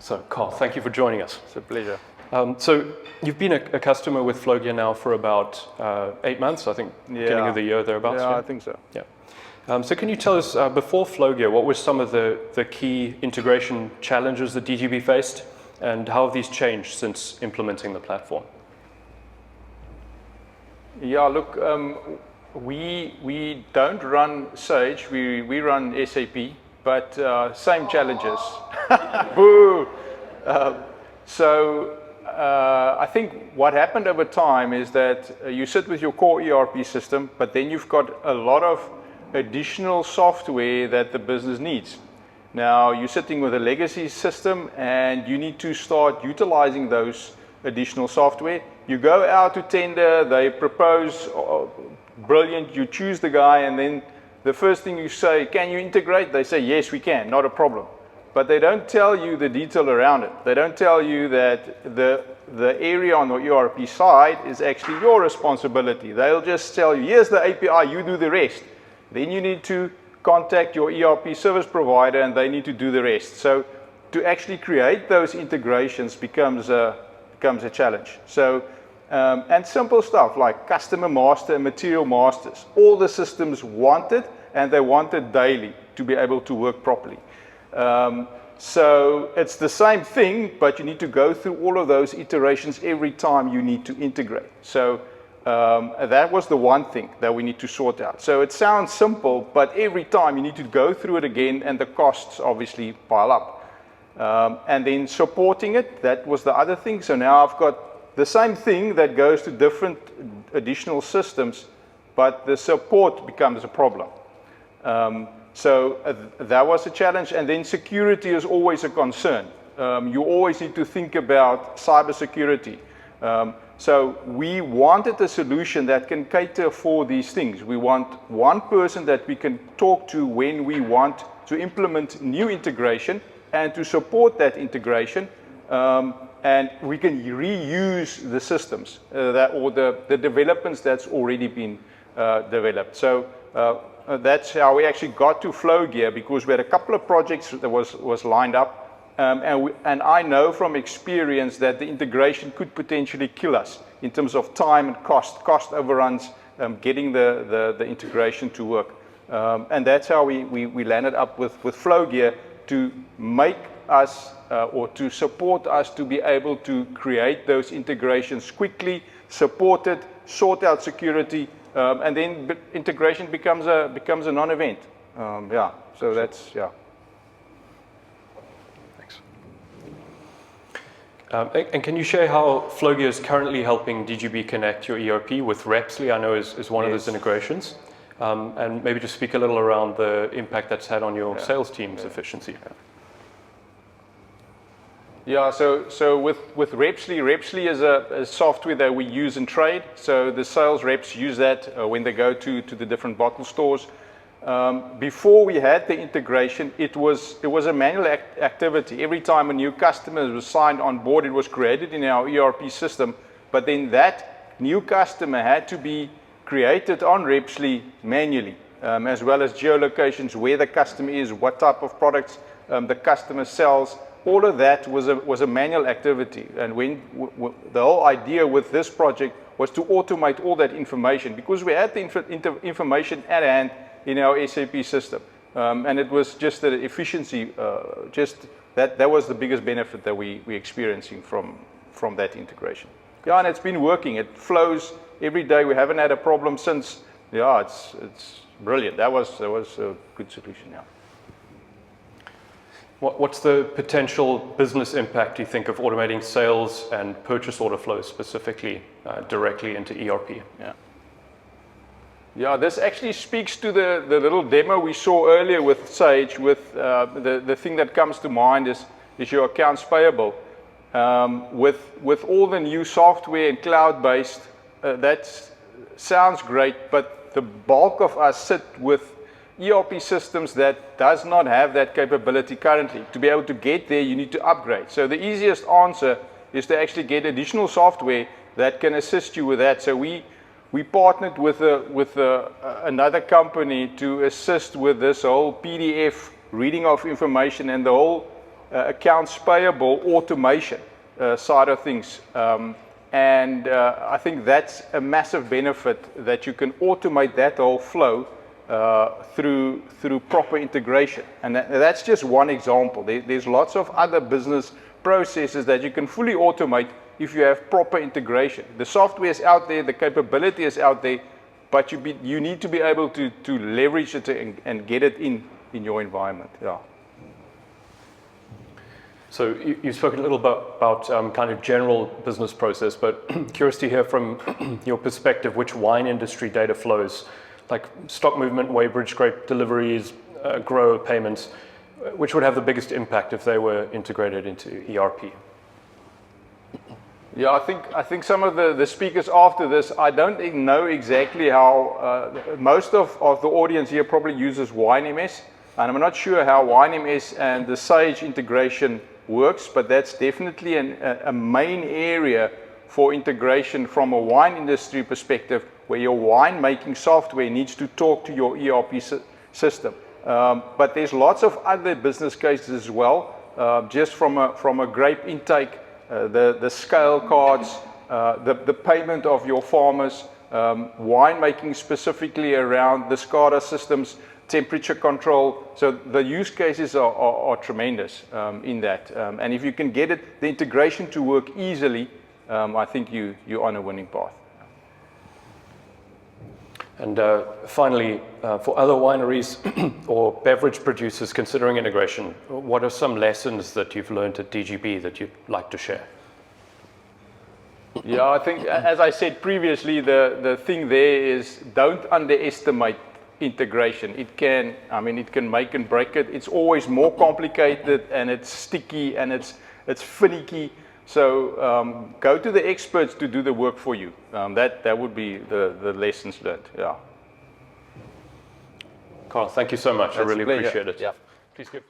So, Carl, thank you for joining us. It's a pleasure. So, you've been a customer with Flowgear now for about 8 months, I think, beginning of the year, thereabouts. Yeah, I think so. Yeah. So can you tell us, before Flowgear, what were some of the key integration challenges that DGB faced, and how have these changed since implementing the platform? Yeah, look, we don't run Sage, we run SAP, but same challenges. Boo! I think what happened over time is that you sit with your core ERP system, but then you've got a lot of additional software that the business needs. Now, you're sitting with a legacy system and you need to start utilizing those additional software. You go out to tender, they propose, brilliant, you choose the guy, and then the first thing you say, can you integrate? They say, yes, we can, not a problem. But they don't tell you the detail around it. They don't tell you that the area on the ERP side is actually your responsibility. They'll just tell you, here's the API, you do the rest. Then you need to contact your ERP service provider and they need to do the rest. So to actually create those integrations becomes a challenge. So, and simple stuff like customer master and material masters. All the systems want it, and they want it daily to be able to work properly. So it's the same thing, but you need to go through all of those iterations every time you need to integrate. So that was the one thing that we need to sort out. So it sounds simple, but every time you need to go through it again, and the costs obviously pile up. And then supporting it, that was the other thing. So now I've got the same thing that goes to different additional systems, but the support becomes a problem. So that was a challenge, and then security is always a concern. You always need to think about cybersecurity. So we wanted a solution that can cater for these things. We want one person that we can talk to when we want to implement new integration and to support that integration, and we can reuse the systems or the developments that's already been developed. So that's how we actually got to Flowgear, because we had a couple of projects that was lined up, and I know from experience that the integration could potentially kill us in terms of time and cost overruns, getting the integration to work. And that's how we landed up with Flowgear to make us or to support us to be able to create those integrations quickly, support it, sort out security, and then integration becomes a non-event. Yeah, so that's, yeah. Thanks. And can you share how Flowgear is currently helping DGB connect your ERP with Repsly? I know is one of those integrations. And maybe just speak a little around the impact that's had on your sales team's efficiency. Yeah, so with Repsly is a software that we use in trade. So the sales reps use that when they go to the different bottle stores. Before we had the integration, it was a manual activity. Every time a new customer was signed on board, it was created in our ERP system. But then that new customer had to be created on Repsly manually, as well as geolocations, where the customer is, what type of products the customer sells. All of that was a manual activity, and when the whole idea with this project was to automate all that information, because we had the information at hand in our SAP system, and it was just the efficiency. Just that was the biggest benefit that we're experiencing from that integration. Yeah, and it's been working. It flows every day. We haven't had a problem since. Yeah, it's brilliant. That was a good solution. Yeah. What's the potential business impact, do you think, of automating sales and purchase order flows specifically directly into ERP? Yeah, this actually speaks to the little demo we saw earlier with Sage. With the thing that comes to mind is your accounts payable. With all the new software and cloud-based, that sounds great, but the bulk of us sit with ERP systems that does not have that capability currently. To be able to get there, you need to upgrade. So the easiest answer is to actually get additional software that can assist you with that. So we partnered with another company to assist with this whole PDF reading of information and the accounts payable automation side of things. I think that's a massive benefit, that you can automate that whole flow through proper integration. And that's just one example. There's lots of other business processes that you can fully automate if you have proper integration. The software is out there, the capability is out there, but you need to be able to leverage it and get it in your environment. Yeah. So you spoke a little bit about kind of general business process, but curious to hear from your perspective which wine industry data flows, like stock movement, weighbridge scrape deliveries, grower payments, which would have the biggest impact if they were integrated into ERP? Yeah, I think some of the speakers after this, I don't know exactly how, most of the audience here probably uses WineMS, and I'm not sure how WineMS and the Sage integration works, but that's definitely a main area for integration from a wine industry perspective, where your winemaking software needs to talk to your ERP system. But there's lots of other business cases as well, just from a grape intake, the scale cards, the payment of your farmers, winemaking specifically around the SCADA systems, temperature control. So the use cases are tremendous in that. And if you can get the integration to work easily, I think you're on a winning path. And finally, for other wineries or beverage producers considering integration, what are some lessons that you've learned at DGB that you'd like to share? Yeah, I think, as I said previously, the thing there is don't underestimate integration. It can make and break it. It's always more complicated, and it's sticky, and it's finicky. So go to the experts to do the work for you. That would be the lessons learned. Yeah. Carl, thank you so much. I really appreciate it. Yeah. Please give